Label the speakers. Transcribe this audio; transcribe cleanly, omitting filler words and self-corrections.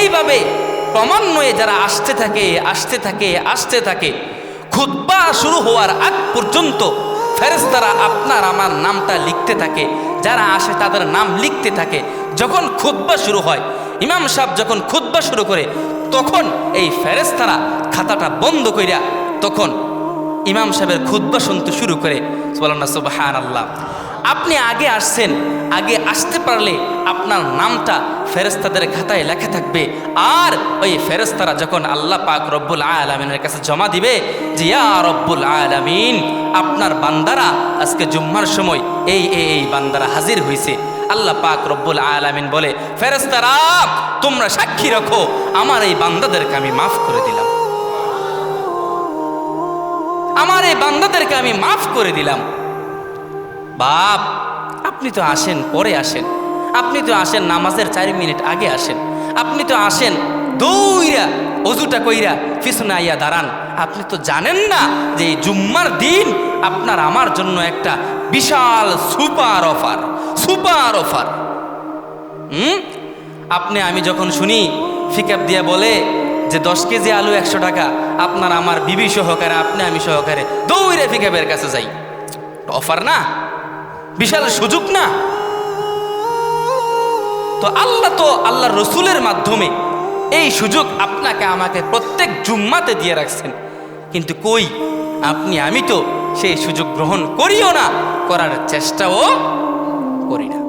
Speaker 1: এইভাবে ক্রমান্বয়ে যারা আসতে থাকে খুতবা শুরু হওয়ার আগ পর্যন্ত ফেরেশতারা আপনার আমার নামটা লিখতে থাকে। যারা আসে তাদের নাম লিখতে থাকে। যখন খুতবা শুরু হয়, ইমাম সাহেব যখন খুতবা শুরু করে, তখন এই ফেরেশতারা খাতাটা বন্ধ কইরা তখন ইমাম সাহেবের খুতবা শুনতে শুরু করে। বলেন না সুবহানাল্লাহ। আপনি আগে আসছেন, আগে আসতে পারলে আপনার নামটা ফেরেশতাদের খাতায় লেখা থাকবে। আর ওই ফেরেশতারা যখন আল্লাহ পাক রব্বুল আলামিনের কাছে জমা দিবে যে ইয়া রব্বুল আলামিন, আপনার বান্দারা আজকে জুম্মার সময় এই বান্দারা হাজির হয়েছে। আল্লাহ পাক রব্বুল আলামিন বলে, ফেরেশতারা তোমরা সাক্ষী রাখো, আমার এই বান্দাদেরকে আমি মাফ করে দিলাম, আমার এই বান্দাদেরকে আমি মাফ করে দিলাম। বাপ, আপনি তো আসেন পরে আসেন, আপনি তো আসেন নামাজের 4 মিনিট আগে আসেন, আপনি তো আসেন দৌড়া অজুটা কইরা পিছনে আইয়া দাঁড়ান। আপনি তো জানেন না যে এই জুম্মার দিন আপনার আমার জন্য একটা বিশাল সুপার অফার। আমি যখন শুনি ফিকাপ দিয়া বলে যে 10 কেজি আলু 100 টাকা, আপনার আমার বিবি সহকারে, আমি সহকারে দৌড়ে ফিকাপের কাছে যাই। অফার না, বিশাল সুযোগ না? তো আল্লাহ রসুলের মাধ্যমে এই সুযোগ আপনাকে আমাকে প্রত্যেক জুম্মাতে দিয়ে রাখছেন। কিন্তু কই আমি তো সেই সুযোগ গ্রহণ করিও না, করার চেষ্টাও করি না।